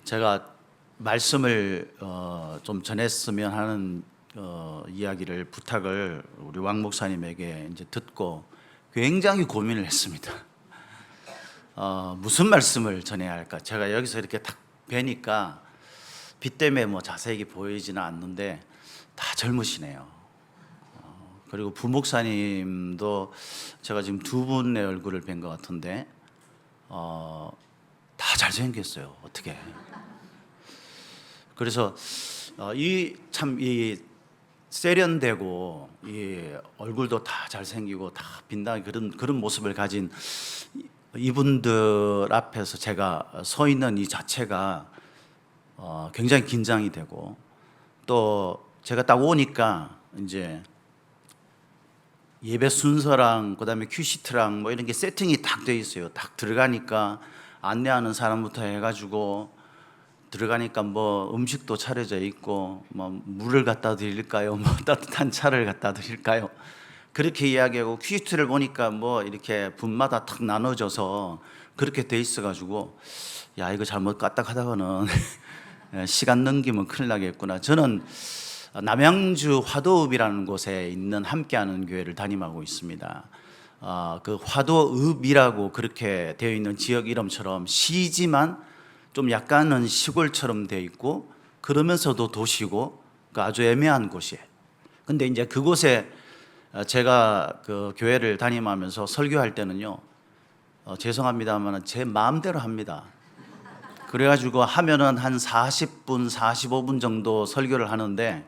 제가 말씀을 좀 전했으면 하는 이야기를 부탁을 우리 왕 목사님에게 이제 듣고 굉장히 고민을 했습니다. 무슨 말씀을 전해야 할까? 제가 여기서 이렇게 딱 뵈니까 빛 때문에 뭐 자세히 보이지는 않는데 다 젊으시네요. 그리고 부목사님도 제가 지금 두 분의 얼굴을 뵌 것 같은데 다 잘생겼어요. 어떻게? 그래서 이 세련되고 이 얼굴도 다 잘생기고 다 빛나는 그런 모습을 가진 이분들 앞에서 제가 서 있는 이 자체가 굉장히 긴장이 되고, 또 제가 딱 오니까 이제 예배 순서랑 그다음에 큐시트랑 뭐 이런 게 세팅이 딱 돼 있어요. 딱 들어가니까 안내하는 사람부터 해가지고 들어가니까 뭐 음식도 차려져 있고, 뭐 물을 갖다 드릴까요? 뭐 따뜻한 차를 갖다 드릴까요? 그렇게 이야기하고, 퀴즈를 보니까 뭐 이렇게 분마다 탁 나눠져서 그렇게 돼 있어가지고, 야, 이거 잘못 까딱하다가는 시간 넘기면 큰일 나겠구나. 저는 남양주 화도읍이라는 곳에 있는 함께하는 교회를 담임하고 있습니다. 그 화도읍이라고 그렇게 되어 있는 지역 이름처럼 시지만 좀 약간은 시골처럼 되어 있고, 그러면서도 도시고, 그 아주 애매한 곳이에요. 근데 이제 그곳에 제가 그 교회를 담임하면서 설교할 때는요, 죄송합니다만 제 마음대로 합니다. 그래가지고 하면은 한 40분, 45분 정도 설교를 하는데,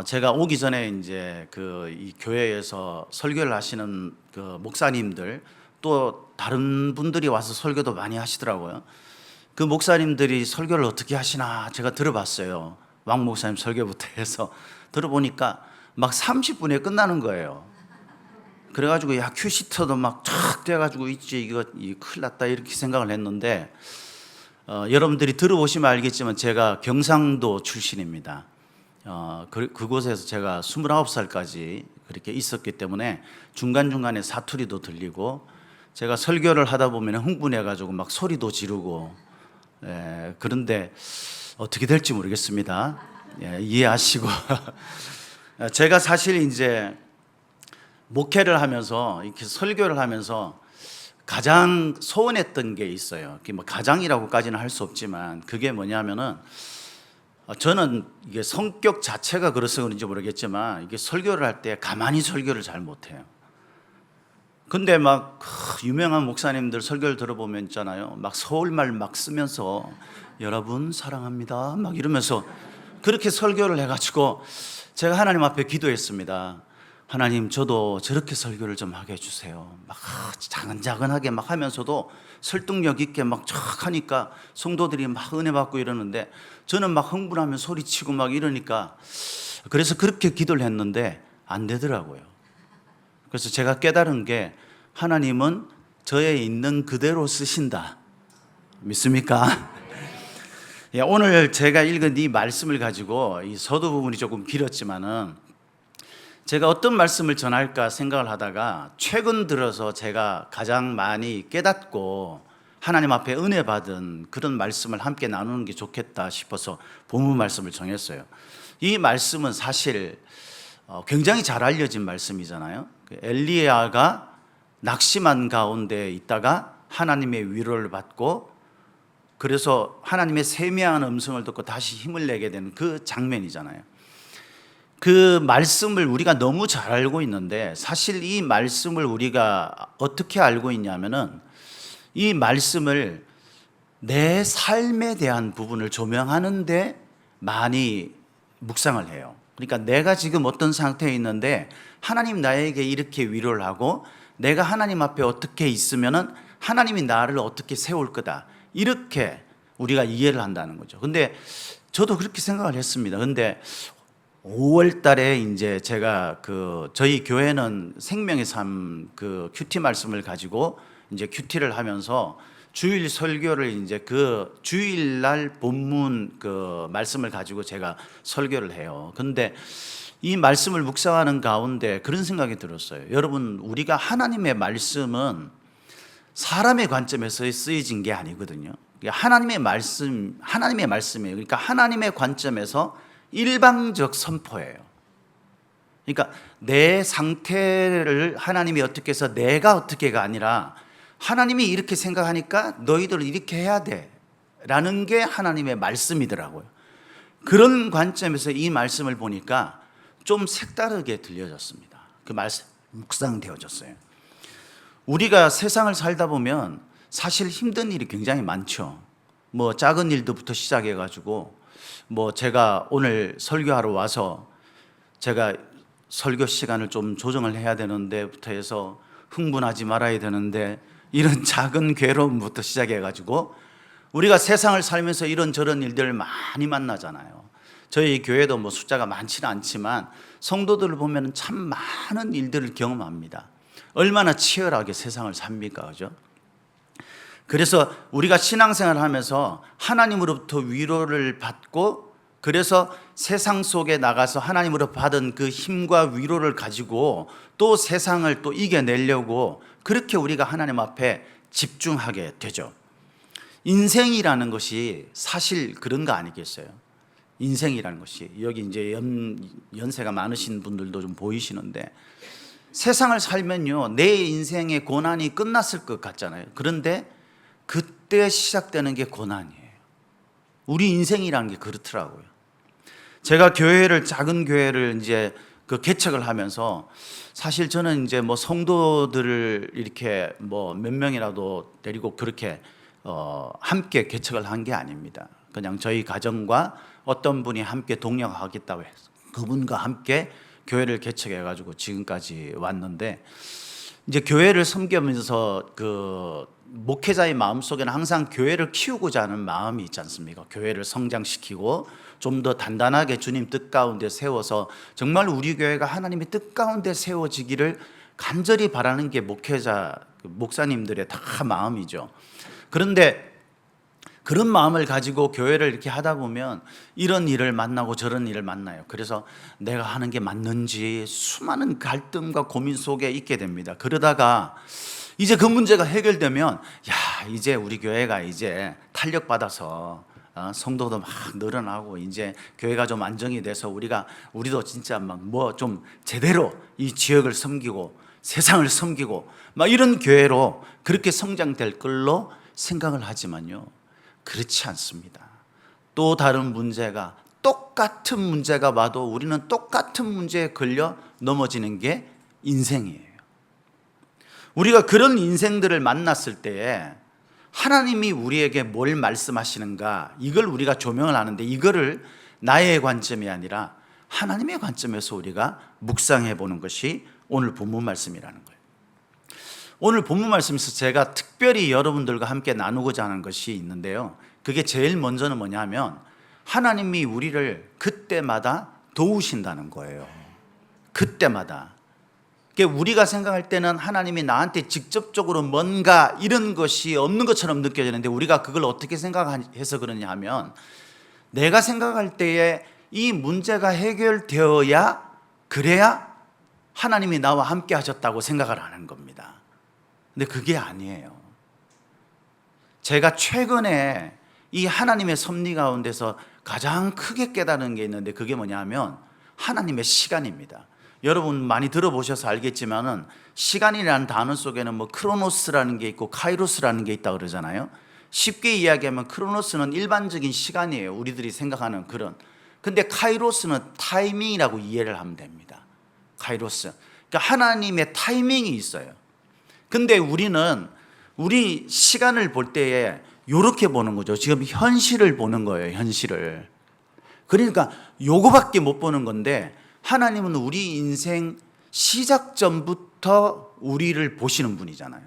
제가 오기 전에 이제 이 교회에서 설교를 하시는 그 목사님들, 또 다른 분들이 와서 설교도 많이 하시더라고요. 그 목사님들이 설교를 어떻게 하시나 제가 들어봤어요. 왕 목사님 설교부터 해서 들어보니까 막 30분에 끝나는 거예요. 그래가지고 야, 큐시터도 막 쫙 돼가지고 있지, 이거 큰일 났다 이렇게 생각을 했는데, 여러분들이 들어보시면 알겠지만 제가 경상도 출신입니다. 그곳에서 제가 29살까지 그렇게 있었기 때문에 중간중간에 사투리도 들리고, 제가 설교를 하다 보면 흥분해가지고 막 소리도 지르고, 그런데 어떻게 될지 모르겠습니다. 이해하시고. 제가 사실 이제 목회를 하면서, 이렇게 설교를 하면서 가장 소원했던 게 있어요. 뭐 가장이라고까지는 할 수 없지만, 그게 뭐냐면은, 저는 이게 성격 자체가 그래서 그런지 모르겠지만, 이게 설교를 할 때 가만히 설교를 잘 못해요. 근데 막 유명한 목사님들 설교를 들어보면 있잖아요, 막 서울말 막 쓰면서 여러분 사랑합니다 막 이러면서 그렇게 설교를 해가지고 제가 하나님 앞에 기도했습니다. 하나님, 저도 저렇게 설교를 좀 하게 해주세요. 막 자근자근하게 막 하면서도 설득력 있게 막 쫙 하니까 성도들이 막 은혜 받고 이러는데, 저는 막 흥분하면 소리치고 막 이러니까, 그래서 그렇게 기도를 했는데 안 되더라고요. 그래서 제가 깨달은 게, 하나님은 저에 있는 그대로 쓰신다. 믿습니까? 오늘 제가 읽은 이 말씀을 가지고, 이 서두 부분이 조금 길었지만은 제가 어떤 말씀을 전할까 생각을 하다가, 최근 들어서 제가 가장 많이 깨닫고 하나님 앞에 은혜 받은 그런 말씀을 함께 나누는 게 좋겠다 싶어서 본문 말씀을 정했어요. 이 말씀은 사실 굉장히 잘 알려진 말씀이잖아요. 엘리야가 낙심한 가운데 있다가 하나님의 위로를 받고, 그래서 하나님의 세미한 음성을 듣고 다시 힘을 내게 되는 그 장면이잖아요. 그 말씀을 우리가 너무 잘 알고 있는데, 사실 이 말씀을 우리가 어떻게 알고 있냐면은, 이 말씀을 내 삶에 대한 부분을 조명하는데 많이 묵상을 해요. 그러니까 내가 지금 어떤 상태에 있는데 하나님 나에게 이렇게 위로를 하고, 내가 하나님 앞에 어떻게 있으면은 하나님이 나를 어떻게 세울 거다, 이렇게 우리가 이해를 한다는 거죠. 근데 저도 그렇게 생각을 했습니다. 근데 5월 달에 이제 제가 저희 교회는 생명의 삶 큐티 말씀을 가지고 이제 큐티를 하면서 주일 설교를 이제 그 주일날 본문 말씀을 가지고 제가 설교를 해요. 근데 이 말씀을 묵상하는 가운데 그런 생각이 들었어요. 여러분, 우리가 하나님의 말씀은 사람의 관점에서 쓰여진 게 아니거든요. 하나님의 말씀이에요. 그러니까 하나님의 관점에서 일방적 선포예요. 그러니까 내 상태를 하나님이 어떻게 해서 내가 어떻게가 아니라 하나님이 이렇게 생각하니까 너희들은 이렇게 해야 돼 라는 게 하나님의 말씀이더라고요. 그런 관점에서 이 말씀을 보니까 좀 색다르게 들려졌습니다. 그 말씀 묵상되어졌어요. 우리가 세상을 살다 보면 사실 힘든 일이 굉장히 많죠. 뭐 작은 일도부터 시작해 가지고 뭐 제가 오늘 설교하러 와서 제가 설교 시간을 좀 조정을 해야 되는데부터 해서 흥분하지 말아야 되는데 이런 작은 괴로움부터 시작해 가지고 우리가 세상을 살면서 이런저런 일들을 많이 만나잖아요. 저희 교회도 뭐 숫자가 많지는 않지만 성도들을 보면 참 많은 일들을 경험합니다. 얼마나 치열하게 세상을 삽니까, 그죠? 그래서 우리가 신앙생활을 하면서 하나님으로부터 위로를 받고 그래서 세상 속에 나가서 하나님으로 받은 그 힘과 위로를 가지고 또 세상을 또 이겨내려고 그렇게 우리가 하나님 앞에 집중하게 되죠. 인생이라는 것이 사실 그런 거 아니겠어요? 인생이라는 것이 여기 이제 연세가 많으신 분들도 좀 보이시는데 세상을 살면요 내 인생의 고난이 끝났을 것 같잖아요. 그런데 그때 시작되는 게 고난이에요. 우리 인생이라는 게 그렇더라고요. 제가 작은 교회를 이제 그 개척을 하면서 사실 저는 이제 뭐 성도들을 이렇게 뭐 몇 명이라도 데리고 그렇게 함께 개척을 한 게 아닙니다. 그냥 저희 가정과 어떤 분이 함께 동력하겠다고 해서 그분과 함께 교회를 개척해 가지고 지금까지 왔는데 이제 교회를 섬기면서 그 목회자의 마음속에는 항상 교회를 키우고자 하는 마음이 있지 않습니까? 교회를 성장시키고 좀 더 단단하게 주님 뜻 가운데 세워서 정말 우리 교회가 하나님의 뜻 가운데 세워지기를 간절히 바라는 게 목사님들의 다 마음이죠. 그런데 그런 마음을 가지고 교회를 이렇게 하다 보면 이런 일을 만나고 저런 일을 만나요. 그래서 내가 하는 게 맞는지 수많은 갈등과 고민 속에 있게 됩니다. 그러다가 이제 그 문제가 해결되면 야 이제 우리 교회가 이제 탄력받아서 성도도 막 늘어나고 이제 교회가 좀 안정이 돼서 우리도 진짜 막 뭐 좀 제대로 이 지역을 섬기고 세상을 섬기고 막 이런 교회로 그렇게 성장될 걸로 생각을 하지만요 그렇지 않습니다. 또 다른 문제가 똑같은 문제가 와도 우리는 똑같은 문제에 걸려 넘어지는 게 인생이에요. 우리가 그런 인생들을 만났을 때에 하나님이 우리에게 뭘 말씀하시는가 이걸 우리가 조명을 하는데 이거를 나의 관점이 아니라 하나님의 관점에서 우리가 묵상해 보는 것이 오늘 본문 말씀이라는 거예요. 오늘 본문 말씀에서 제가 특별히 여러분들과 함께 나누고자 하는 것이 있는데요. 그게 제일 먼저는 뭐냐면 하나님이 우리를 그때마다 도우신다는 거예요. 그때마다. 우리가 생각할 때는 하나님이 나한테 직접적으로 뭔가 이런 것이 없는 것처럼 느껴지는데 우리가 그걸 어떻게 생각해서 그러냐 하면 내가 생각할 때에 이 문제가 해결되어야 그래야 하나님이 나와 함께 하셨다고 생각을 하는 겁니다. 근데 그게 아니에요. 제가 최근에 이 하나님의 섭리 가운데서 가장 크게 깨달은 게 있는데 그게 뭐냐면 하나님의 시간입니다. 여러분 많이 들어보셔서 알겠지만은 시간이라는 단어 속에는 뭐 크로노스라는 게 있고 카이로스라는 게 있다고 그러잖아요. 쉽게 이야기하면 크로노스는 일반적인 시간이에요. 우리들이 생각하는 그런. 근데 카이로스는 타이밍이라고 이해를 하면 됩니다. 카이로스. 그러니까 하나님의 타이밍이 있어요. 근데 우리는 우리 시간을 볼 때에 이렇게 보는 거죠. 지금 현실을 보는 거예요. 현실을. 그러니까 요거밖에 못 보는 건데 하나님은 우리 인생 시작 전부터 우리를 보시는 분이잖아요.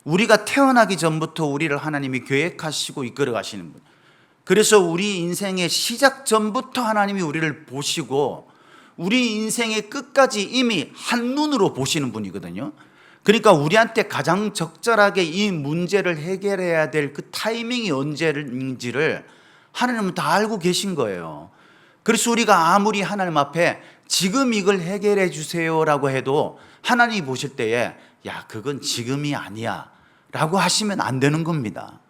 우리가 태어나기 전부터 우리를 하나님이 계획하시고 이끌어 가시는 분. 그래서 우리 인생의 시작 전부터 하나님이 우리를 보시고 우리 인생의 끝까지 이미 한눈으로 보시는 분이거든요. 그러니까 우리한테 가장 적절하게 이 문제를 해결해야 될 그 타이밍이 언제인지를 하나님은 다 알고 계신 거예요. 그래서 우리가 아무리 하나님 앞에 지금 이걸 해결해 주세요라고 해도 하나님이 보실 때에 야 그건 지금이 아니야 라고 하시면 안 되는 겁니다.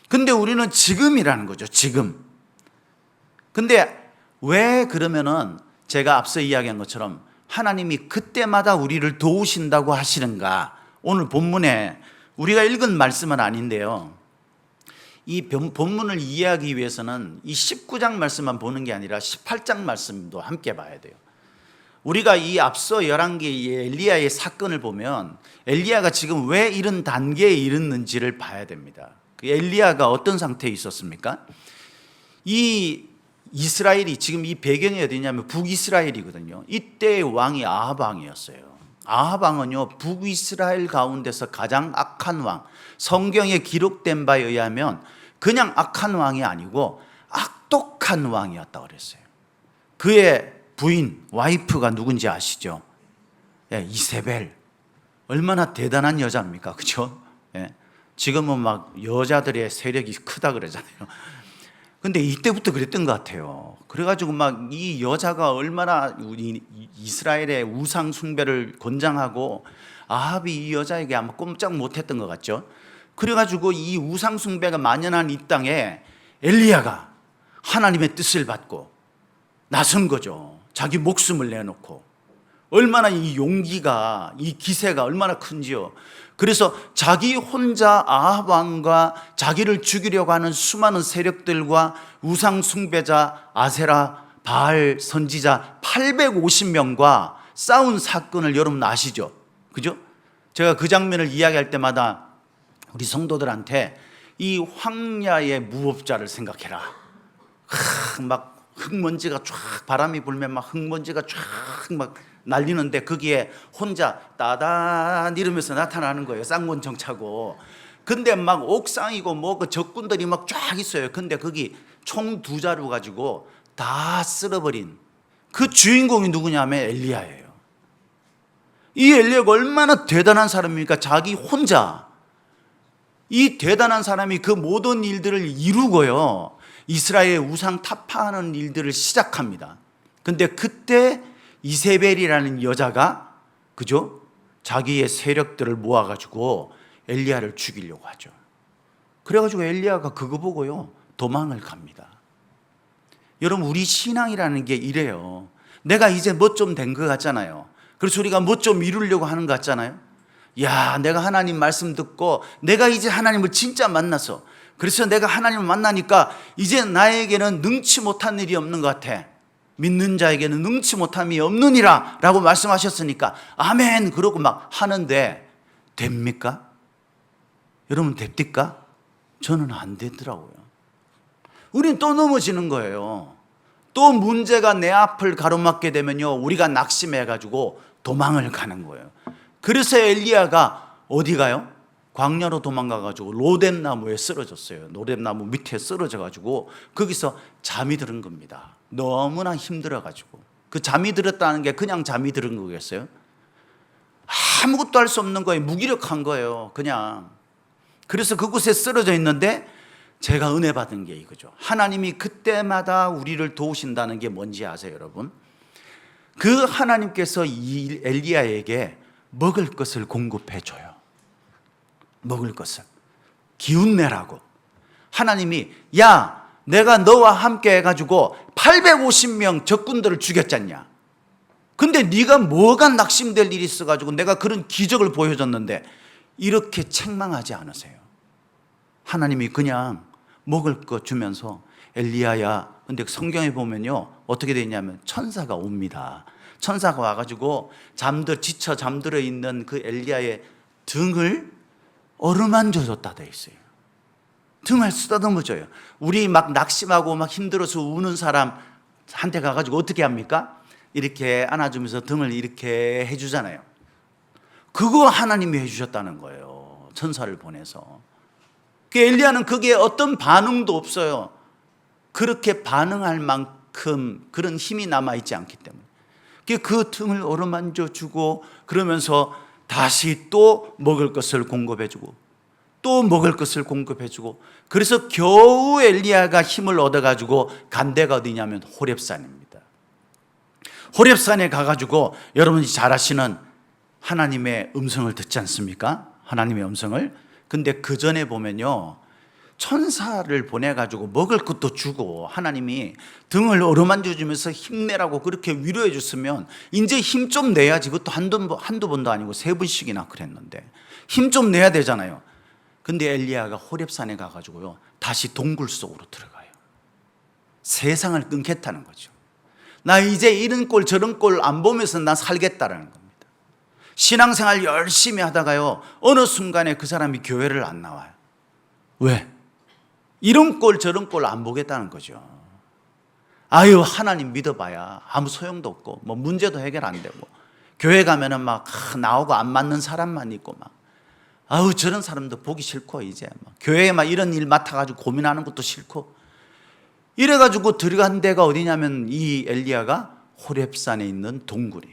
근데 우리는 지금이라는 거죠. 지금. 근데 왜 그러면은 제가 앞서 이야기한 것처럼 하나님이 그때마다 우리를 도우신다고 하시는가? 오늘 본문에 우리가 읽은 말씀은 아닌데요. 이 본문을 이해하기 위해서는 이 19장 말씀만 보는 게 아니라 18장 말씀도 함께 봐야 돼요. 우리가 이 앞서 11개의 엘리야의 사건을 보면 엘리야가 지금 왜 이런 단계에 이르는지를 봐야 됩니다. 그 엘리야가 어떤 상태에 있었습니까? 이 이스라엘이 지금 이 배경이 어디냐면 북이스라엘이거든요. 이때의 왕이 아합 왕이었어요. 아합 왕은요, 북이스라엘 가운데서 가장 악한 왕, 성경에 기록된 바에 의하면 그냥 악한 왕이 아니고 악독한 왕이었다고 그랬어요. 그의 부인, 와이프가 누군지 아시죠? 예, 이세벨. 얼마나 대단한 여자입니까? 그죠? 예. 지금은 막 여자들의 세력이 크다 그러잖아요. 근데 이때부터 그랬던 것 같아요. 그래가지고 막 이 여자가 얼마나 우리 이스라엘의 우상 숭배를 권장하고 아합이 이 여자에게 아마 꼼짝 못했던 것 같죠. 그래가지고 이 우상 숭배가 만연한 이 땅에 엘리야가 하나님의 뜻을 받고 나선 거죠. 자기 목숨을 내놓고. 얼마나 이 용기가, 이 기세가 얼마나 큰지요. 그래서 자기 혼자 아합 왕과 자기를 죽이려고 하는 수많은 세력들과 우상 숭배자, 아세라, 바알 선지자 850명과 싸운 사건을 여러분 아시죠? 그죠? 제가 그 장면을 이야기할 때마다 우리 성도들한테 이 황야의 무법자를 생각해라. 막 흙먼지가 쫙, 바람이 불면 막 흙먼지가 쫙 막 날리는데 거기에 혼자 따단 이러면서 나타나는 거예요. 쌍권총 차고. 근데 막 옥상이고 뭐 그 적군들이 막 쫙 있어요. 근데 거기 총 2자루 가지고 다 쓸어버린 그 주인공이 누구냐면 엘리야예요. 이 엘리야가 얼마나 대단한 사람입니까? 자기 혼자 이 대단한 사람이 그 모든 일들을 이루고요, 이스라엘의 우상 타파하는 일들을 시작합니다. 근데 그때 이세벨이라는 여자가, 그죠? 자기의 세력들을 모아가지고 엘리야를 죽이려고 하죠. 그래가지고 엘리야가 그거 보고요, 도망을 갑니다. 여러분, 우리 신앙이라는 게 이래요. 내가 이제 뭐 좀 된 것 같잖아요. 그래서 우리가 뭐 좀 이루려고 하는 것 같잖아요. 야, 내가 하나님 말씀 듣고 내가 이제 하나님을 진짜 만나서, 그래서 내가 하나님을 만나니까 이제 나에게는 능치 못한 일이 없는 것 같아. 믿는 자에게는 능치 못함이 없느니라 라고 말씀하셨으니까 아멘 그러고 막 하는데 됩니까? 여러분 됩니까? 저는 안 되더라고요. 우린 또 넘어지는 거예요. 또 문제가 내 앞을 가로막게 되면요, 우리가 낙심해가지고 도망을 가는 거예요. 그래서 엘리야가 어디 가요? 광야로 도망가가지고 로뎀나무에 쓰러졌어요. 로뎀나무 밑에 쓰러져가지고 거기서 잠이 드는 겁니다. 너무나 힘들어가지고. 그 잠이 들었다는 게 그냥 잠이 들은 거겠어요? 아무것도 할 수 없는 거예요. 무기력한 거예요. 그냥. 그래서 그곳에 쓰러져 있는데 제가 은혜 받은 게 이거죠. 하나님이 그때마다 우리를 도우신다는 게 뭔지 아세요, 여러분? 그 하나님께서 이 엘리야에게 먹을 것을 공급해 줘요. 먹을 것을. 기운 내라고. 하나님이 야, 내가 너와 함께 해가지고 850명 적군들을 죽였잖냐. 근데 네가 뭐가 낙심될 일이 있어가지고 내가 그런 기적을 보여줬는데 이렇게 책망하지 않으세요. 하나님이 그냥 먹을 거 주면서 엘리야야, 근데 성경에 보면요 어떻게 되어 있냐면 천사가 옵니다. 천사가 와가지고 지쳐 잠들어 있는 그 엘리야의 등을 어루만져 줬다 되어 있어요. 등을 쓰다듬어줘요. 우리 막 낙심하고 막 힘들어서 우는 사람한테 가가지고 어떻게 합니까? 이렇게 안아주면서 등을 이렇게 해주잖아요. 그거 하나님이 해주셨다는 거예요. 천사를 보내서. 그 엘리야는 거기에 어떤 반응도 없어요. 그렇게 반응할 만큼 그런 힘이 남아있지 않기 때문에. 그 등을 어루만져 주고 그러면서 다시 또 먹을 것을 공급해주고 또 먹을 것을 공급해주고, 그래서 겨우 엘리야가 힘을 얻어가지고 간 데가 어디냐면 호렙산입니다. 호렙산에 가가지고 여러분이 잘 아시는 하나님의 음성을 듣지 않습니까? 하나님의 음성을. 근데 그 전에 보면요, 천사를 보내가지고 먹을 것도 주고 하나님이 등을 어루만져 주면서 힘내라고 그렇게 위로해 줬으면 이제 힘 좀 내야지. 그것도 한두 번도 아니고 3번씩이나 그랬는데 힘 좀 내야 되잖아요. 근데 엘리야가 호렙산에 가가지고요, 다시 동굴 속으로 들어가요. 세상을 끊겠다는 거죠. 나 이제 이런 꼴 저런 꼴 안 보면서 나 살겠다라는 겁니다. 신앙생활 열심히 하다가요, 어느 순간에 그 사람이 교회를 안 나와요. 왜? 이런 꼴 저런 꼴 안 보겠다는 거죠. 아유, 하나님 믿어봐야 아무 소용도 없고 뭐 문제도 해결 안 되고 교회 가면은 막 나오고 안 맞는 사람만 있고 막 아유, 저런 사람도 보기 싫고 이제 막 교회에 막 이런 일 맡아가지고 고민하는 것도 싫고 이래가지고 들어간 데가 어디냐면 이 엘리야가 호렙산에 있는 동굴이,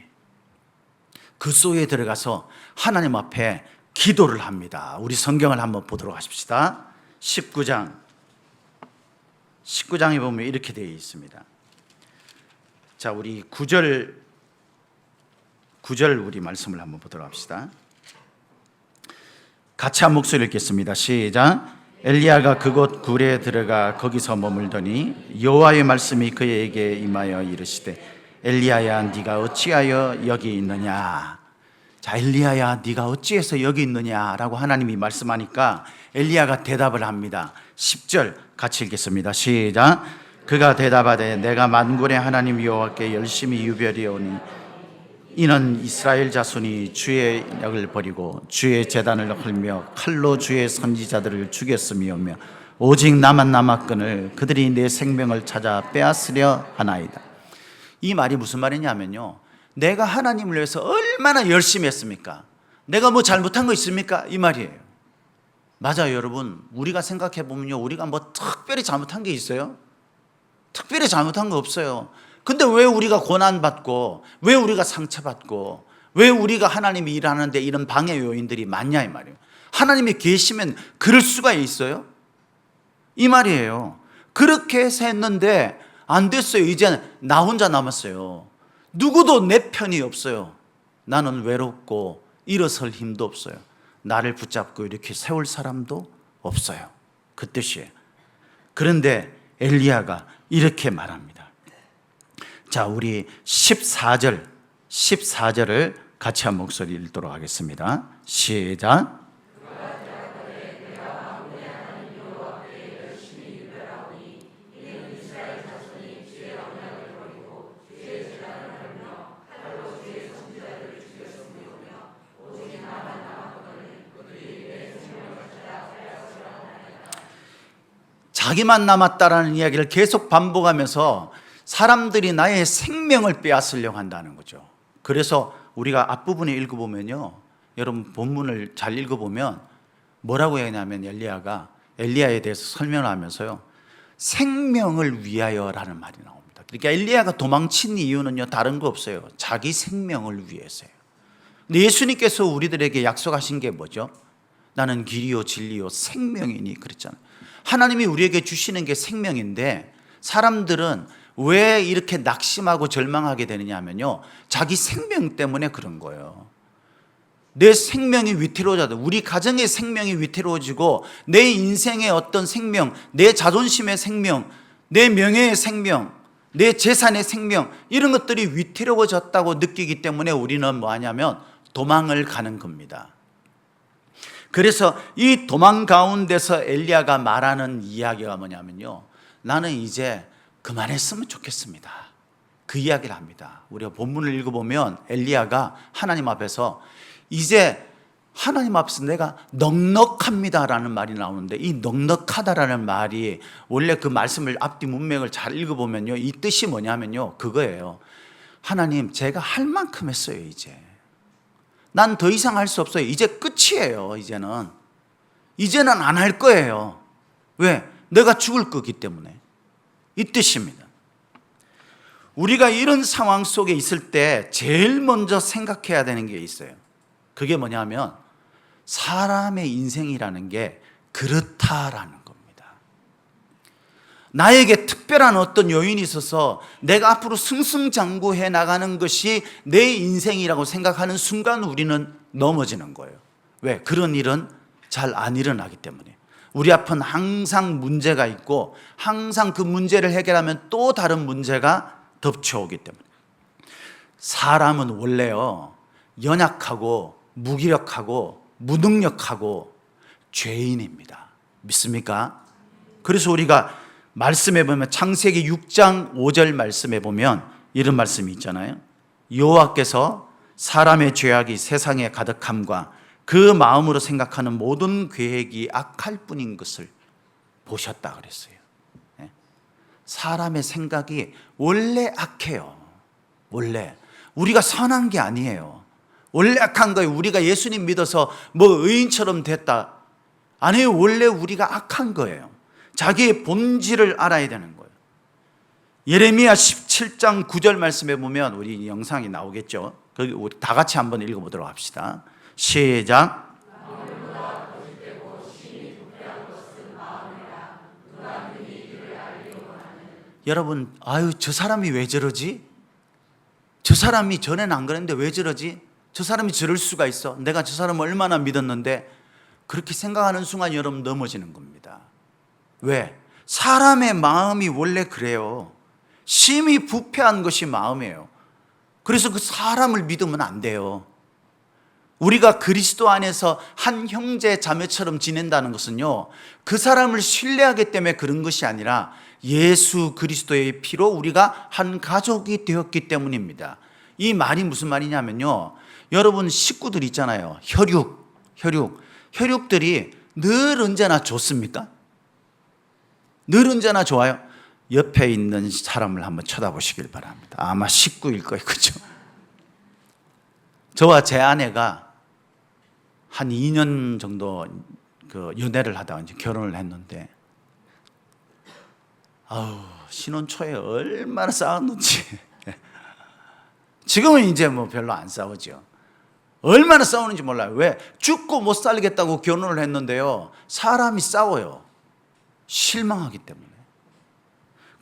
그 속에 들어가서 하나님 앞에 기도를 합니다. 우리 성경을 한번 보도록 하십시다. 19장에 보면 이렇게 되어 있습니다. 자, 우리 9절 우리 말씀을 한번 보도록 합시다. 같이 한 목소리 읽겠습니다. 시작. 엘리야가 그곳 굴에 들어가 거기서 머물더니 여호와의 말씀이 그에게 임하여 이르시되 엘리야야, 네가 어찌하여 여기 있느냐. 자, 엘리야야, 네가 어찌해서 여기 있느냐라고 하나님이 말씀하니까 엘리야가 대답을 합니다. 10절 같이 읽겠습니다. 시작. 그가 대답하되 내가 만군의 하나님 여호와께 열심히 유별이오니 이는 이스라엘 자손이 주의 약을 버리고 주의 제단을 헐며 칼로 주의 선지자들을 죽였음이오며 오직 나만 남았거늘 그들이 내 생명을 찾아 빼앗으려 하나이다. 이 말이 무슨 말이냐면요, 내가 하나님을 위해서 얼마나 열심히 했습니까? 내가 뭐 잘못한 거 있습니까? 이 말이에요. 맞아요, 여러분. 우리가 생각해 보면요, 우리가 뭐 특별히 잘못한 게 있어요? 특별히 잘못한 거 없어요. 근데 왜 우리가 고난받고, 왜 우리가 상처받고, 왜 우리가 하나님이 일하는데 이런 방해 요인들이 많냐 이 말이에요. 하나님이 계시면 그럴 수가 있어요? 이 말이에요. 그렇게 해서 했는데 안 됐어요. 이제 나 혼자 남았어요. 누구도 내 편이 없어요. 나는 외롭고 일어설 힘도 없어요. 나를 붙잡고 이렇게 세울 사람도 없어요. 그 뜻이에요. 그런데 엘리야가 이렇게 말합니다. 자, 우리 14절을 같이 한 목소리 읽도록 하겠습니다. 시작. 자기만 남았다라는 이야기를 계속 반복하면서 사람들이 나의 생명을 빼앗으려고 한다는 거죠. 그래서 우리가 앞부분에 읽어보면요, 여러분 본문을 잘 읽어보면 뭐라고 하냐면 엘리야에 대해서 설명을 하면서요, 생명을 위하여라는 말이 나옵니다. 그러니까 엘리야가 도망친 이유는요, 다른 거 없어요. 자기 생명을 위해서예요. 근데 예수님께서 우리들에게 약속하신 게 뭐죠? 나는 길이요 진리요 생명이니 그랬잖아요. 하나님이 우리에게 주시는 게 생명인데 사람들은 왜 이렇게 낙심하고 절망하게 되느냐 하면요, 자기 생명 때문에 그런 거예요. 내 생명이 위태로워져도, 우리 가정의 생명이 위태로워지고 내 인생의 어떤 생명, 내 자존심의 생명, 내 명예의 생명, 내 재산의 생명, 이런 것들이 위태로워졌다고 느끼기 때문에 우리는 뭐 하냐면 도망을 가는 겁니다. 그래서 이 도망 가운데서 엘리야가 말하는 이야기가 뭐냐면요, 나는 이제 그만했으면 좋겠습니다. 그 이야기를 합니다. 우리가 본문을 읽어보면 엘리야가 하나님 앞에서 이제 하나님 앞에서 내가 넉넉합니다라는 말이 나오는데, 이 넉넉하다라는 말이 원래 그 말씀을 앞뒤 문맥을 잘 읽어보면요, 이 뜻이 뭐냐면요, 그거예요. 하나님, 제가 할 만큼 했어요. 이제 난 더 이상 할 수 없어요. 이제 끝이에요. 이제는 안 할 거예요. 왜? 내가 죽을 거기 때문에. 이 뜻입니다. 우리가 이런 상황 속에 있을 때 제일 먼저 생각해야 되는 게 있어요. 그게 뭐냐면 사람의 인생이라는 게 그렇다라는 겁니다. 나에게 특별한 어떤 요인이 있어서 내가 앞으로 승승장구해 나가는 것이 내 인생이라고 생각하는 순간 우리는 넘어지는 거예요. 왜? 그런 일은 잘 안 일어나기 때문에. 우리 앞은 항상 문제가 있고 항상 그 문제를 해결하면 또 다른 문제가 덮쳐오기 때문에. 사람은 원래요, 연약하고 무기력하고 무능력하고 죄인입니다. 믿습니까? 그래서 우리가 말씀해 보면 창세기 6장 5절 말씀해 보면 이런 말씀이 있잖아요. 여호와께서 사람의 죄악이 세상에 가득함과 그 마음으로 생각하는 모든 계획이 악할 뿐인 것을 보셨다 그랬어요. 사람의 생각이 원래 악해요. 원래 우리가 선한 게 아니에요. 원래 악한 거예요. 우리가 예수님 믿어서 뭐 의인처럼 됐다, 아니에요. 원래 우리가 악한 거예요. 자기의 본질을 알아야 되는 거예요. 예레미야 17장 9절 말씀에 보면 우리 영상이 나오겠죠. 우리 다 같이 한번 읽어보도록 합시다. 시작. 여러분, 아유, 저 사람이 왜 저러지? 저 사람이 전에는 안 그랬는데 왜 저러지? 저 사람이 저럴 수가 있어? 내가 저 사람을 얼마나 믿었는데. 그렇게 생각하는 순간 여러분 넘어지는 겁니다. 왜? 사람의 마음이 원래 그래요. 심히 부패한 것이 마음이에요. 그래서 그 사람을 믿으면 안 돼요. 우리가 그리스도 안에서 한 형제 자매처럼 지낸다는 것은요, 그 사람을 신뢰하기 때문에 그런 것이 아니라 예수 그리스도의 피로 우리가 한 가족이 되었기 때문입니다. 이 말이 무슨 말이냐면요, 여러분 식구들 있잖아요. 혈육들이 늘 언제나 좋습니까? 늘 언제나 좋아요? 옆에 있는 사람을 한번 쳐다보시길 바랍니다. 아마 식구일 거예요. 그렇죠? 저와 제 아내가 한 2년 정도 그 연애를 하다가 이제 결혼을 했는데, 신혼 초에 얼마나 싸웠는지. 지금은 이제 뭐 별로 안 싸우죠. 얼마나 싸우는지 몰라요. 왜? 죽고 못 살겠다고 결혼을 했는데요, 사람이 싸워요. 실망하기 때문에.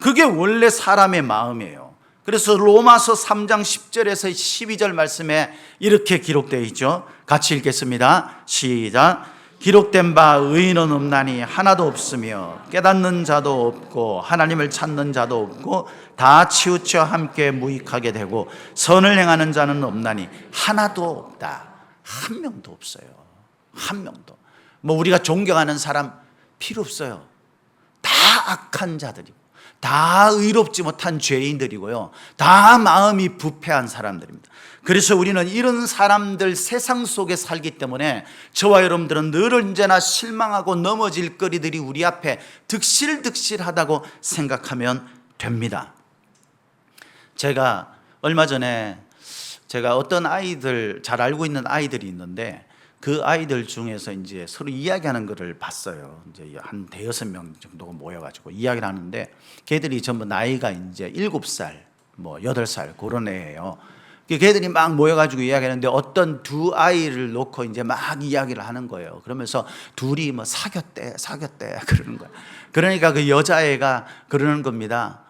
그게 원래 사람의 마음이에요. 그래서 로마서 3장 10절에서 12절 말씀에 이렇게 기록되어 있죠. 같이 읽겠습니다. 시작. 기록된 바 의인은 없나니 하나도 없으며 깨닫는 자도 없고 하나님을 찾는 자도 없고 다 치우쳐 함께 무익하게 되고 선을 행하는 자는 없나니 하나도 없다. 한 명도 없어요. 한 명도. 뭐 우리가 존경하는 사람 필요 없어요. 다 악한 자들이고 다 의롭지 못한 죄인들이고요, 다 마음이 부패한 사람들입니다. 그래서 우리는 이런 사람들 세상 속에 살기 때문에 저와 여러분들은 늘 언제나 실망하고 넘어질 거리들이 우리 앞에 득실득실하다고 생각하면 됩니다. 제가 얼마 전에 제가 어떤 아이들, 잘 알고 있는 아이들이 있는데 그 아이들 중에서 이제 서로 이야기하는 것을 봤어요. 이제 한 대여섯 명 정도가 모여가지고 이야기를 하는데, 걔들이 전부 나이가 이제 7살, 뭐 8살 그런 애예요. 걔들이 막 모여가지고 이야기하는데 어떤 두 아이를 놓고 이제 막 이야기를 하는 거예요. 그러면서 둘이 뭐 사귀었대 그러는 거예요. 그러니까 그 여자애가 그러는 겁니다.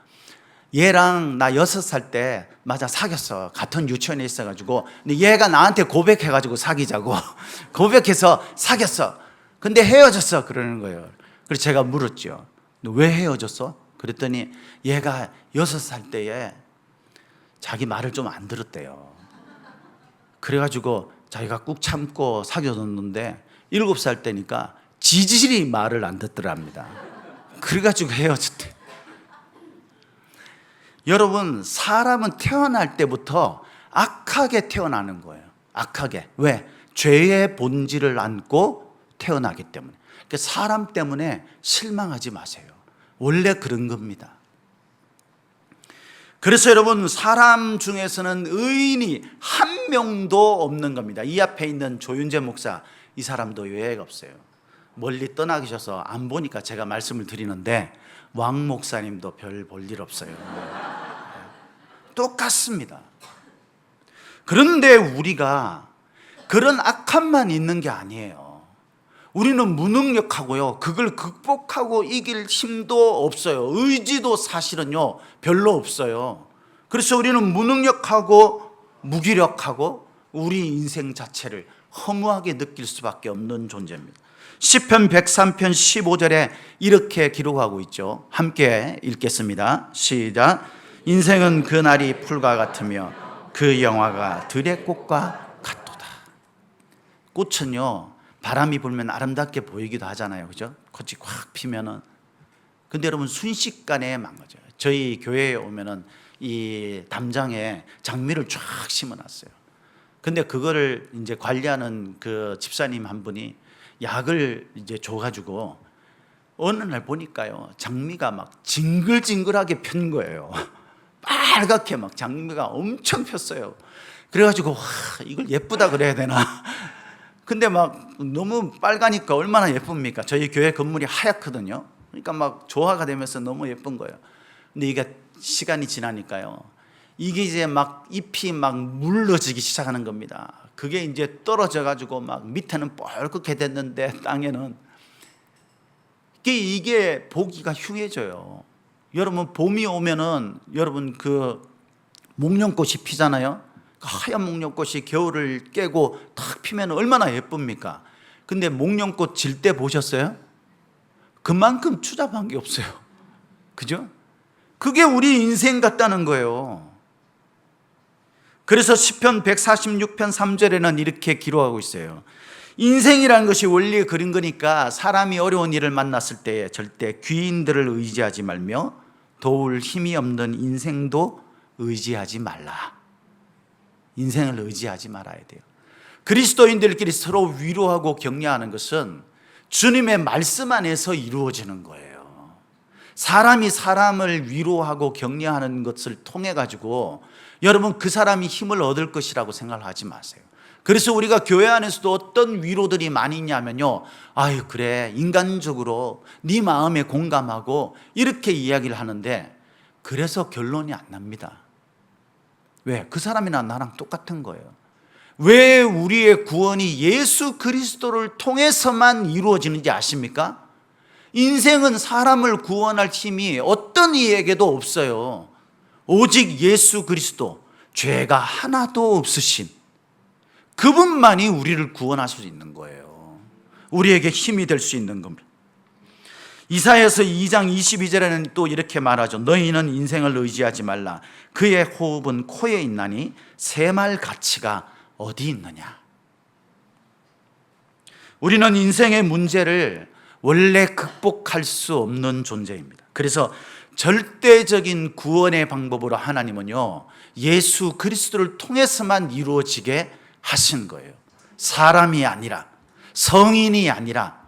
얘랑 나 6살 때 맞아 사귀었어. 같은 유치원에 있어가지고. 근데 얘가 나한테 고백해가지고 사귀자고 고백해서 사귀었어. 근데 헤어졌어 그러는 거예요. 그래서 제가 물었죠. 너 왜 헤어졌어? 그랬더니 얘가 6살 때에 자기 말을 좀 안 들었대요. 그래가지고 자기가 꾹 참고 사귀어줬는데 7살 때니까 지질이 말을 안 듣더랍니다. 그래가지고 헤어졌대. 여러분, 사람은 태어날 때부터 악하게 태어나는 거예요. 악하게. 왜? 죄의 본질을 안고 태어나기 때문에. 그러니까 사람 때문에 실망하지 마세요. 원래 그런 겁니다. 그래서 여러분, 사람 중에서는 의인이 한 명도 없는 겁니다. 이 앞에 있는 조윤재 목사, 이 사람도 예외가 없어요. 멀리 떠나 계셔서 안 보니까 제가 말씀을 드리는데 왕 목사님도 별 볼 일 없어요. 똑같습니다. 그런데 우리가 그런 악함만 있는 게 아니에요. 우리는 무능력하고요, 그걸 극복하고 이길 힘도 없어요. 의지도 사실은요 별로 없어요. 그래서 우리는 무능력하고 무기력하고 우리 인생 자체를 허무하게 느낄 수밖에 없는 존재입니다. 시편 103편 15절에 이렇게 기록하고 있죠. 함께 읽겠습니다. 시작. 인생은 그 날이 풀과 같으며 그 영화가 들의 꽃과 같도다. 꽃은요, 바람이 불면 아름답게 보이기도 하잖아요. 그죠? 꽃이 확 피면은. 근데 여러분, 순식간에 망가져요. 저희 교회에 오면은 이 담장에 장미를 쫙 심어놨어요. 근데 그거를 이제 관리하는 그 집사님 한 분이 약을 이제 줘가지고 어느 날 보니까요, 장미가 막 징글징글하게 편 거예요. 빨갛게 막 장미가 엄청 폈어요. 그래가지고 와, 이걸 예쁘다 그래야 되나? 근데 막 너무 빨가니까 얼마나 예쁩니까? 저희 교회 건물이 하얗거든요. 그러니까 막 조화가 되면서 너무 예쁜 거예요. 근데 이게 시간이 지나니까요, 이게 이제 막 잎이 막 물러지기 시작하는 겁니다. 그게 이제 떨어져 가지고 막 밑에는 뻘겋게 됐는데 땅에는 이게 보기가 흉해져요. 여러분, 봄이 오면은 여러분 그 목련꽃이 피잖아요. 그 하얀 목련꽃이 겨울을 깨고 탁 피면 얼마나 예쁩니까? 근데 목련꽃 질 때 보셨어요? 그만큼 추잡한 게 없어요. 그죠? 그게 우리 인생 같다는 거예요. 그래서 시편 146편 3절에는 이렇게 기록하고 있어요. 인생이라는 것이 원리에 그린 거니까 사람이 어려운 일을 만났을 때에 절대 귀인들을 의지하지 말며 도울 힘이 없는 인생도 의지하지 말라. 인생을 의지하지 말아야 돼요. 그리스도인들끼리 서로 위로하고 격려하는 것은 주님의 말씀 안에서 이루어지는 거예요. 사람이 사람을 위로하고 격려하는 것을 통해 가지고 여러분, 그 사람이 힘을 얻을 것이라고 생각을 하지 마세요. 그래서 우리가 교회 안에서도 어떤 위로들이 많이 있냐면요, 아유 그래, 인간적으로 네 마음에 공감하고 이렇게 이야기를 하는데 그래서 결론이 안 납니다. 왜? 그 사람이나 나랑 똑같은 거예요. 왜 우리의 구원이 예수 그리스도를 통해서만 이루어지는지 아십니까? 인생은 사람을 구원할 힘이 어떤 이에게도 없어요. 오직 예수 그리스도, 죄가 하나도 없으신 그분만이 우리를 구원하실 수 있는 거예요. 우리에게 힘이 될 수 있는 겁니다. 이사야서 2장 22절에는 또 이렇게 말하죠. 너희는 인생을 의지하지 말라. 그의 호흡은 코에 있나니 새말 가치가 어디 있느냐. 우리는 인생의 문제를 원래 극복할 수 없는 존재입니다. 그래서 절대적인 구원의 방법으로 하나님은요, 예수 그리스도를 통해서만 이루어지게 하신 거예요. 사람이 아니라, 성인이 아니라.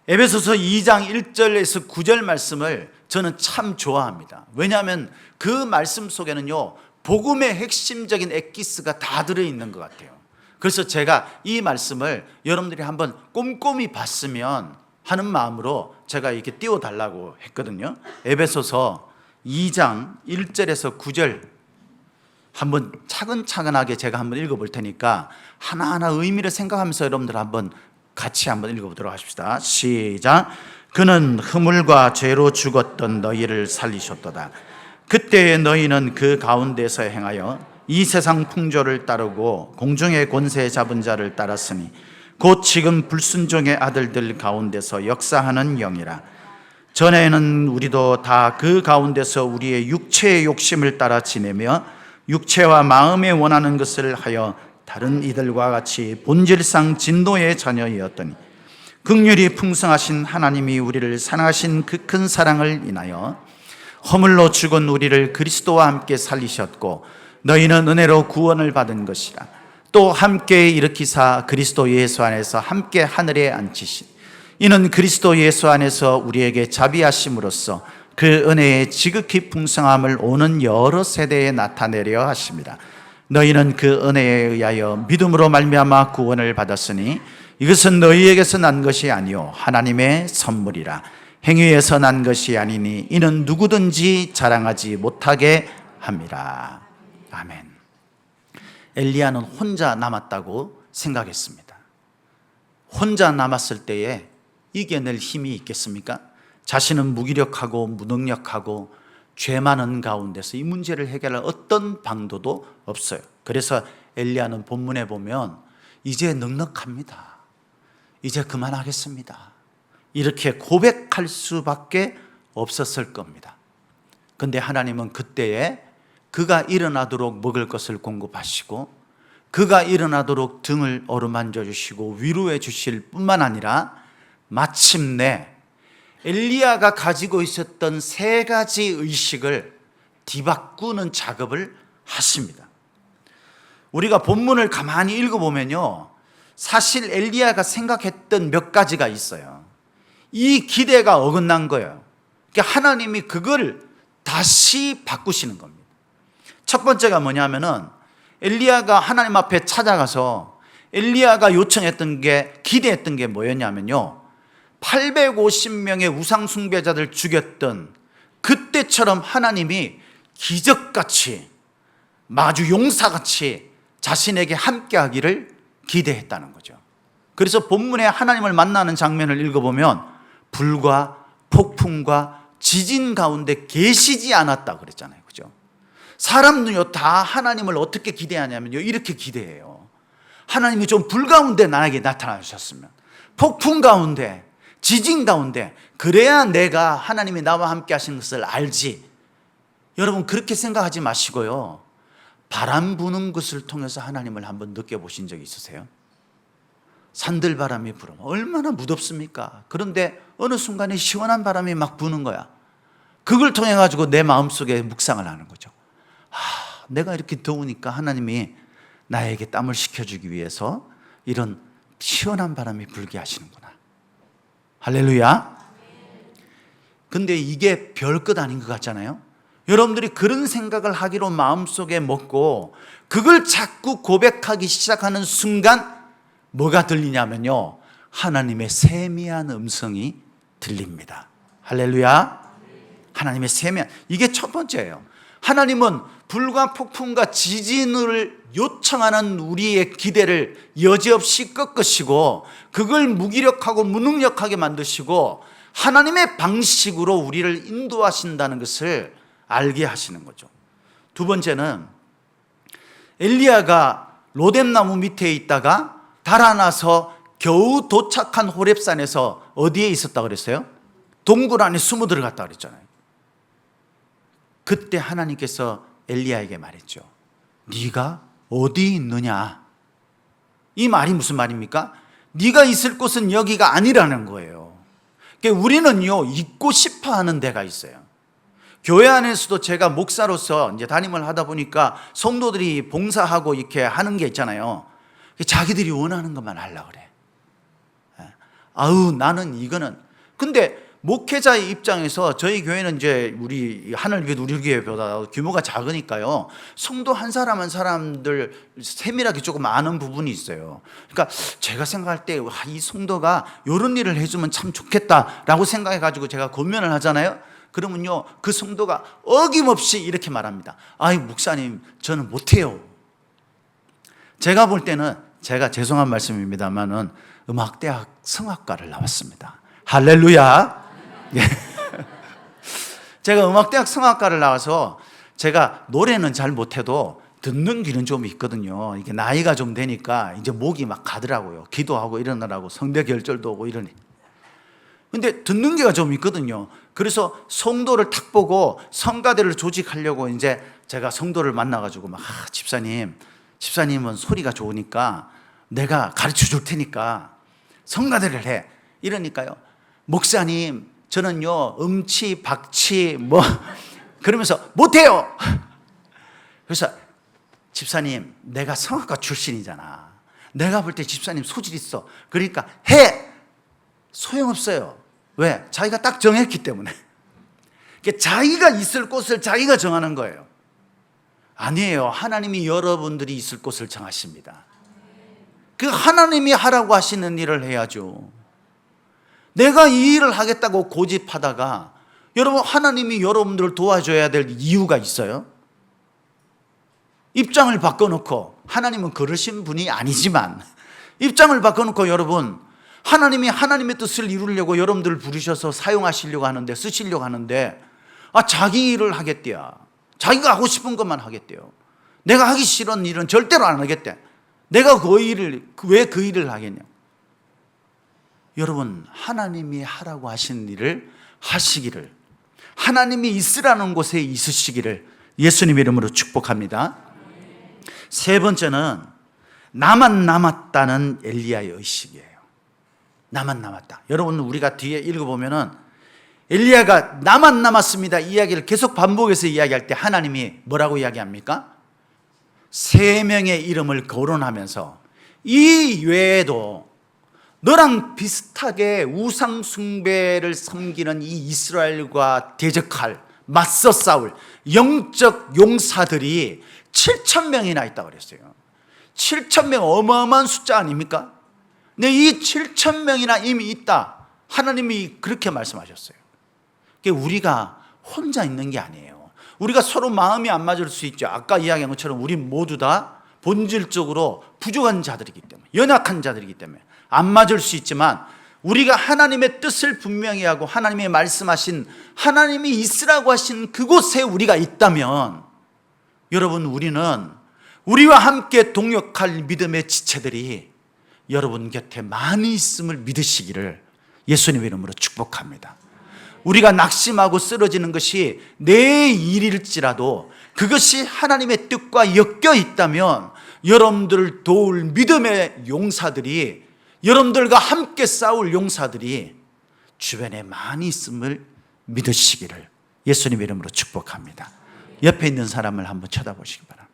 에베소서 2장 1절에서 9절 말씀을 저는 참 좋아합니다. 왜냐하면 그 말씀 속에는요, 복음의 핵심적인 엑기스가 다 들어있는 것 같아요. 그래서 제가 이 말씀을 여러분들이 한번 꼼꼼히 봤으면 하는 마음으로 제가 이렇게 띄워달라고 했거든요. 에베소서 2장 1절에서 9절 한번 차근차근하게 제가 한번 읽어볼 테니까 하나하나 의미를 생각하면서 여러분들 한번 같이 한번 읽어보도록 하십시다. 시작. 그는 허물과 죄로 죽었던 너희를 살리셨도다. 그때의 너희는 그 가운데서 행하여 이 세상 풍조를 따르고 공중의 권세 잡은 자를 따랐으니 곧 지금 불순종의 아들들 가운데서 역사하는 영이라. 전에는 우리도 다 그 가운데서 우리의 육체의 욕심을 따라 지내며 육체와 마음에 원하는 것을 하여 다른 이들과 같이 본질상 진노의 자녀이었더니 긍휼이 풍성하신 하나님이 우리를 사랑하신 그 큰 사랑을 인하여 허물로 죽은 우리를 그리스도와 함께 살리셨고 너희는 은혜로 구원을 받은 것이라. 또 함께 일으키사 그리스도 예수 안에서 함께 하늘에 앉히신 이는 그리스도 예수 안에서 우리에게 자비하심으로써 그 은혜의 지극히 풍성함을 오는 여러 세대에 나타내려 하십니다. 너희는 그 은혜에 의하여 믿음으로 말미암아 구원을 받았으니 이것은 너희에게서 난 것이 아니요 하나님의 선물이라. 행위에서 난 것이 아니니 이는 누구든지 자랑하지 못하게 함이라. 아멘. 엘리야는 혼자 남았다고 생각했습니다. 혼자 남았을 때에 이겨낼 힘이 있겠습니까? 자신은 무기력하고 무능력하고 죄 많은 가운데서 이 문제를 해결할 어떤 방도도 없어요. 그래서 엘리야는 본문에 보면 이제 넉넉합니다. 이제 그만하겠습니다. 이렇게 고백할 수밖에 없었을 겁니다. 근데 하나님은 그때에 그가 일어나도록 먹을 것을 공급하시고 그가 일어나도록 등을 어루만져 주시고 위로해 주실 뿐만 아니라 마침내 엘리야가 가지고 있었던 세 가지 의식을 뒤바꾸는 작업을 하십니다. 우리가 본문을 가만히 읽어보면요, 사실 엘리야가 생각했던 몇 가지가 있어요. 이 기대가 어긋난 거예요. 그러니까 하나님이 그걸 다시 바꾸시는 겁니다. 첫 번째가 뭐냐면은 엘리야가 하나님 앞에 찾아가서 엘리야가 요청했던 게, 기대했던 게 뭐였냐면요, 850명의 우상 숭배자들 죽였던 그때처럼 하나님이 기적같이, 마주 용사같이 자신에게 함께하기를 기대했다는 거죠. 그래서 본문에 하나님을 만나는 장면을 읽어보면 불과 폭풍과 지진 가운데 계시지 않았다 그랬잖아요. 그죠? 사람들요 다 하나님을 어떻게 기대하냐면요, 이렇게 기대해요. 하나님이 좀 불 가운데 나에게 나타나 주셨으면, 폭풍 가운데, 지진 가운데, 그래야 내가 하나님이 나와 함께 하시는 것을 알지. 여러분 그렇게 생각하지 마시고요, 바람 부는 것을 통해서 하나님을 한번 느껴보신 적이 있으세요? 산들바람이 불으면 얼마나 무덥습니까? 그런데 어느 순간에 시원한 바람이 막 부는 거야. 그걸 통해 가지고 내 마음속에 묵상을 하는 거죠. 내가 이렇게 더우니까 하나님이 나에게 땀을 식혀주기 위해서 이런 시원한 바람이 불게 하시는구나. 할렐루야. 근데 이게 별것 아닌 것 같잖아요. 여러분들이 그런 생각을 하기로 마음속에 먹고 그걸 자꾸 고백하기 시작하는 순간 뭐가 들리냐면요, 하나님의 세미한 음성이 들립니다. 할렐루야. 하나님의 세미한, 이게 첫 번째예요. 하나님은 불과 폭풍과 지진을 요청하는 우리의 기대를 여지없이 꺾으시고 그걸 무기력하고 무능력하게 만드시고 하나님의 방식으로 우리를 인도하신다는 것을 알게 하시는 거죠. 두 번째는 엘리야가 로뎀나무 밑에 있다가 달아나서 겨우 도착한 호렙산에서 어디에 있었다고 그랬어요? 동굴 안에 숨어 들어갔다고 그랬잖아요. 그때 하나님께서 엘리야에게 말했죠. 네가 어디 있느냐? 이 말이 무슨 말입니까? 네가 있을 곳은 여기가 아니라는 거예요. 그러니까 우리는요, 있고 싶어 하는 데가 있어요. 교회 안에서도 제가 목사로서 이제 담임을 하다 보니까 성도들이 봉사하고 이렇게 하는 게 있잖아요. 자기들이 원하는 것만 하려고 그래. 아우, 나는 이거는. 근데 목회자의 입장에서 저희 교회는 이제 우리 하늘빛 우리 교회보다 규모가 작으니까요, 성도 한 사람 한 사람들 세밀하게 조금 아는 부분이 있어요. 그러니까 제가 생각할 때 이 성도가 이런 일을 해주면 참 좋겠다라고 생각해가지고 제가 권면을 하잖아요. 그러면요, 그 성도가 어김없이 이렇게 말합니다. 아이, 목사님, 저는 못해요. 제가 볼 때는, 제가 죄송한 말씀입니다만은 음악대학 성악과를 나왔습니다. 할렐루야. 제가 음악대학 성악과를 나와서 제가 노래는 잘 못해도 듣는 귀는 좀 있거든요. 이게 나이가 좀 되니까 이제 목이 막 가더라고요. 기도하고 이러느라고 성대 결절도 오고 이러니. 근데 듣는 귀가 좀 있거든요. 그래서 성도를 탁 보고 성가대를 조직하려고 이제 제가 성도를 만나가지고 막, 집사님은 소리가 좋으니까 내가 가르쳐 줄 테니까 성가대를 해. 이러니까요, 목사님, 저는요 음치, 박치 그러면서 못해요. 그래서 집사님, 내가 성악가 출신이잖아. 내가 볼 때 집사님 소질 있어. 그러니까 해. 소용없어요. 왜? 자기가 딱 정했기 때문에. 자기가 있을 곳을 자기가 정하는 거예요. 아니에요. 하나님이 여러분들이 있을 곳을 정하십니다. 그 하나님이 하라고 하시는 일을 해야죠. 내가 이 일을 하겠다고 고집하다가, 여러분, 하나님이 여러분들을 도와줘야 될 이유가 있어요. 입장을 바꿔놓고, 하나님은 그러신 분이 아니지만 입장을 바꿔놓고 여러분, 하나님이 하나님의 뜻을 이루려고 여러분들을 부르셔서 사용하시려고 하는데, 쓰시려고 하는데 자기 일을 하겠대요. 자기가 하고 싶은 것만 하겠대요. 내가 하기 싫은 일은 절대로 안 하겠대. 내가 그 일을, 왜 그 일을 하겠냐? 여러분, 하나님이 하라고 하신 일을 하시기를, 하나님이 있으라는 곳에 있으시기를 예수님 이름으로 축복합니다. 세 번째는 나만 남았다는 엘리야의 의식이에요. 나만 남았다. 여러분, 우리가 뒤에 읽어보면은 엘리야가 나만 남았습니다 이야기를 계속 반복해서 이야기할 때 하나님이 뭐라고 이야기합니까? 세 명의 이름을 거론하면서 이 외에도 너랑 비슷하게 우상 숭배를 섬기는 이 이스라엘과 대적할, 맞서 싸울 영적 용사들이 7,000명이나 있다고 그랬어요. 7,000명, 어마어마한 숫자 아닙니까? 근데 이 7,000명이나 이미 있다, 하나님이 그렇게 말씀하셨어요. 우리가 혼자 있는 게 아니에요. 우리가 서로 마음이 안 맞을 수 있죠. 아까 이야기한 것처럼 우리 모두 다 본질적으로 부족한 자들이기 때문에, 연약한 자들이기 때문에 안 맞을 수 있지만, 우리가 하나님의 뜻을 분명히 하고 하나님이 말씀하신, 하나님이 있으라고 하신 그곳에 우리가 있다면, 여러분, 우리는 우리와 함께 동역할 믿음의 지체들이 여러분 곁에 많이 있음을 믿으시기를 예수님 이름으로 축복합니다. 우리가 낙심하고 쓰러지는 것이 내 일일지라도 그것이 하나님의 뜻과 엮여 있다면 여러분들을 도울 믿음의 용사들이, 여러분들과 함께 싸울 용사들이 주변에 많이 있음을 믿으시기를 예수님 이름으로 축복합니다. 옆에 있는 사람을 한번 쳐다보시기 바랍니다.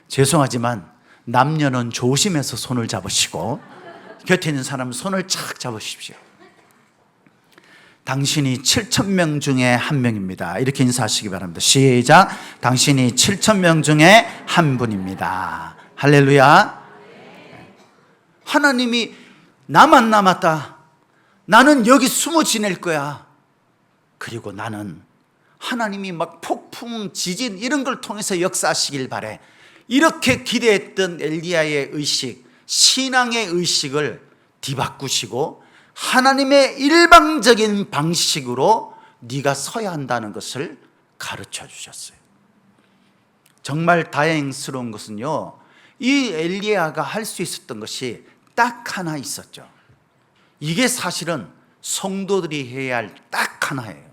죄송하지만 남녀는 조심해서 손을 잡으시고 곁에 있는 사람은 손을 착 잡으십시오. 당신이 7,000명 중에 한 명입니다. 이렇게 인사하시기 바랍니다. 시작. 당신이 7,000명 중에 한 분입니다. 할렐루야. 하나님이 나만 남았다, 나는 여기 숨어 지낼 거야, 그리고 나는 하나님이 막 폭풍, 지진 이런 걸 통해서 역사하시길 바래, 이렇게 기대했던 엘리야의 의식, 신앙의 의식을 뒤바꾸시고 하나님의 일방적인 방식으로 네가 서야 한다는 것을 가르쳐 주셨어요. 정말 다행스러운 것은요, 이 엘리야가 할 수 있었던 것이 딱 하나 있었죠. 이게 사실은 성도들이 해야 할 딱 하나예요.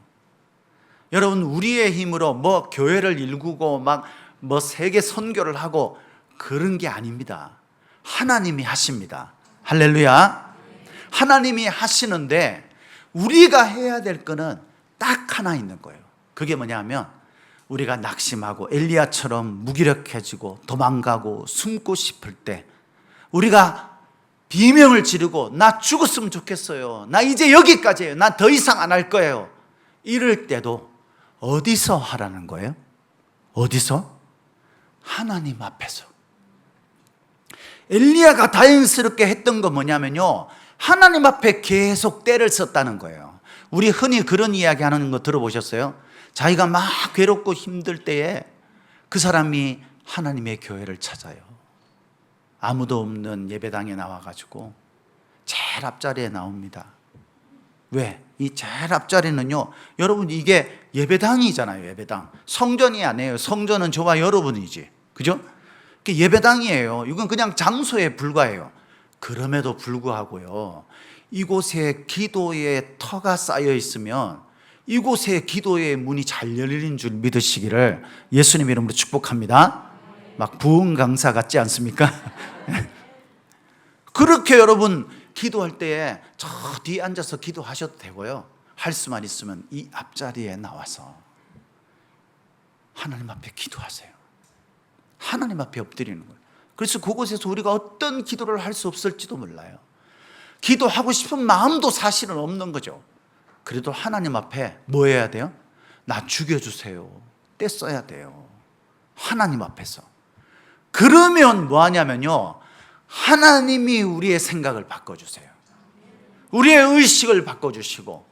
여러분, 우리의 힘으로 뭐 교회를 일구고 막 뭐 세계 선교를 하고 그런 게 아닙니다. 하나님이 하십니다. 할렐루야. 하나님이 하시는데 우리가 해야 될 거는 딱 하나 있는 거예요. 그게 뭐냐면, 우리가 낙심하고 엘리야처럼 무기력해지고 도망가고 숨고 싶을 때, 우리가 비명을 지르고 나 죽었으면 좋겠어요, 나 이제 여기까지예요, 나 더 이상 안 할 거예요, 이럴 때도 어디서 하라는 거예요? 어디서? 하나님 앞에서. 엘리야가 다행스럽게 했던 건 뭐냐면요, 하나님 앞에 계속 때를 썼다는 거예요. 우리 흔히 그런 이야기 하는 거 들어보셨어요? 자기가 막 괴롭고 힘들 때에 그 사람이 하나님의 교회를 찾아요. 아무도 없는 예배당에 나와가지고 제일 앞자리에 나옵니다. 왜? 이 제일 앞자리는요, 여러분, 이게 예배당이잖아요. 예배당. 성전이 아니에요. 성전은 저와 여러분이지, 그죠? 예배당이에요. 이건 그냥 장소에 불과해요. 그럼에도 불구하고요, 이곳에 기도의 터가 쌓여 있으면 이곳에 기도의 문이 잘 열리는 줄 믿으시기를 예수님 이름으로 축복합니다. 막 부흥 강사 같지 않습니까? 그렇게 여러분 기도할 때에 저 뒤에 앉아서 기도하셔도 되고요, 할 수만 있으면 이 앞자리에 나와서 하나님 앞에 기도하세요. 하나님 앞에 엎드리는 거예요. 그래서 그곳에서 우리가 어떤 기도를 할 수 없을지도 몰라요. 기도하고 싶은 마음도 사실은 없는 거죠. 그래도 하나님 앞에 뭐 해야 돼요? 나 죽여주세요, 떼써야 돼요, 하나님 앞에서. 그러면 뭐 하냐면요, 하나님이 우리의 생각을 바꿔주세요. 우리의 의식을 바꿔주시고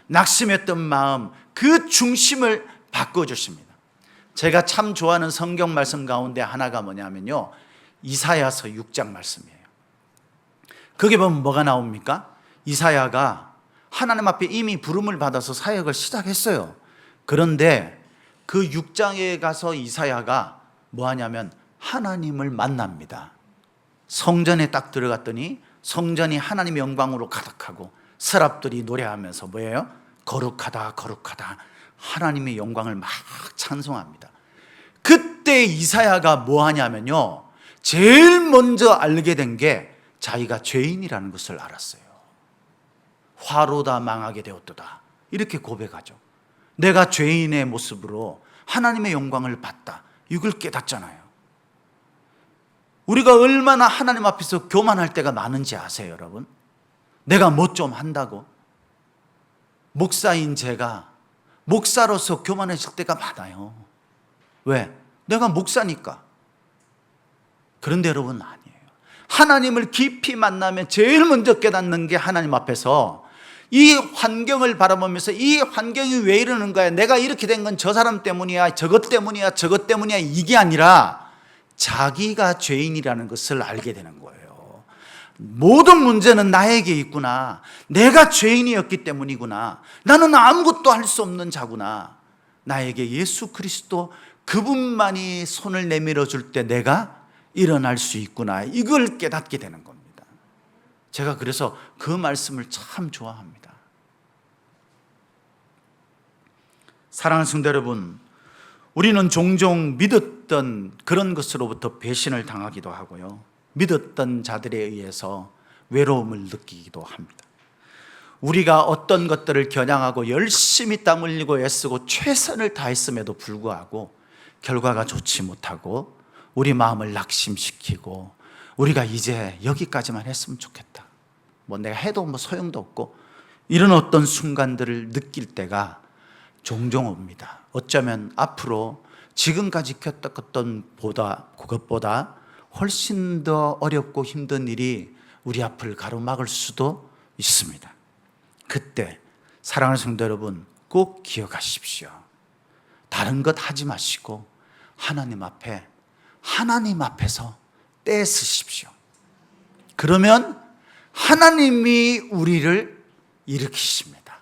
낙심했던 마음, 그 중심을 바꿔주십니다. 제가 참 좋아하는 성경 말씀 가운데 하나가 뭐냐면요, 이사야서 6장 말씀이에요. 거기 보면 뭐가 나옵니까? 이사야가 하나님 앞에 이미 부름을 받아서 사역을 시작했어요. 그런데 그 6장에 가서 이사야가 뭐 하냐면 하나님을 만납니다. 성전에 딱 들어갔더니 성전이 하나님의 영광으로 가득하고 서랍들이 노래하면서 뭐예요? 거룩하다 거룩하다 하나님의 영광을 막 찬송합니다. 그때 이사야가 뭐 하냐면요, 제일 먼저 알게 된 게 자기가 죄인이라는 것을 알았어요. 화로다 망하게 되었도다 이렇게 고백하죠. 내가 죄인의 모습으로 하나님의 영광을 봤다, 이걸 깨닫잖아요. 우리가 얼마나 하나님 앞에서 교만할 때가 많은지 아세요, 여러분? 내가 뭐 좀 한다고 목사인 제가 목사로서 교만해질 때가 많아요. 왜? 내가 목사니까. 그런데 여러분, 아니에요. 하나님을 깊이 만나면 제일 먼저 깨닫는 게 하나님 앞에서 이 환경을 바라보면서 이 환경이 왜 이러는 거야, 내가 이렇게 된 건 저 사람 때문이야, 저것 때문이야, 저것 때문이야, 이게 아니라 자기가 죄인이라는 것을 알게 되는 거예요. 모든 문제는 나에게 있구나, 내가 죄인이었기 때문이구나, 나는 아무것도 할 수 없는 자구나, 나에게 예수 그리스도 그분만이 손을 내밀어 줄 때 내가 일어날 수 있구나, 이걸 깨닫게 되는 겁니다. 제가 그래서 그 말씀을 참 좋아합니다. 사랑하는 성도 여러분, 우리는 종종 믿었던 그런 것으로부터 배신을 당하기도 하고요, 믿었던 자들에 의해서 외로움을 느끼기도 합니다. 우리가 어떤 것들을 겨냥하고 열심히 땀 흘리고 애쓰고 최선을 다했음에도 불구하고 결과가 좋지 못하고 우리 마음을 낙심시키고 우리가 이제 여기까지만 했으면 좋겠다, 뭐 내가 해도 뭐 소용도 없고, 이런 어떤 순간들을 느낄 때가 종종 옵니다. 어쩌면 앞으로 지금까지 겪었던 그것보다 훨씬 더 어렵고 힘든 일이 우리 앞을 가로막을 수도 있습니다. 그때 사랑하는 성도 여러분, 꼭 기억하십시오. 다른 것 하지 마시고 하나님 앞에서 떼쓰십시오. 그러면 하나님이 우리를 일으키십니다.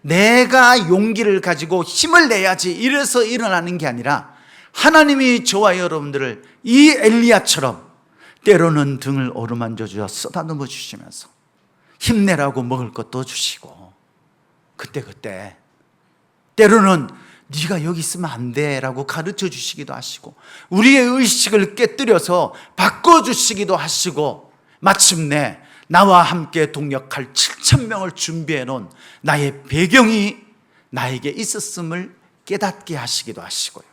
내가 용기를 가지고 힘을 내야지 이래서 일어나는 게 아니라 하나님이 저와 여러분들을 이 엘리야처럼 때로는 등을 어루만져 주어 쓰다듬어 주시면서 힘내라고 먹을 것도 주시고, 그때 때로는 네가 여기 있으면 안 돼라고 가르쳐 주시기도 하시고, 우리의 의식을 깨뜨려서 바꿔주시기도 하시고, 마침내 나와 함께 동역할 7,000명을 준비해 놓은 나의 배경이 나에게 있었음을 깨닫게 하시기도 하시고요.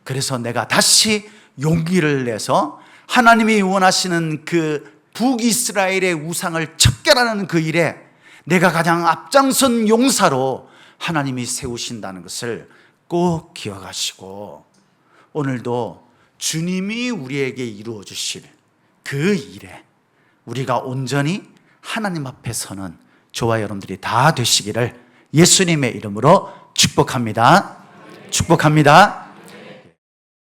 그래서 내가 다시 용기를 내서 하나님이 원하시는 그 북이스라엘의 우상을 척결하는 그 일에 내가 가장 앞장선 용사로 하나님이 세우신다는 것을 꼭 기억하시고, 오늘도 주님이 우리에게 이루어 주실 그 일에 우리가 온전히 하나님 앞에 서는 저와 여러분들이 다 되시기를 예수님의 이름으로 축복합니다. 축복합니다.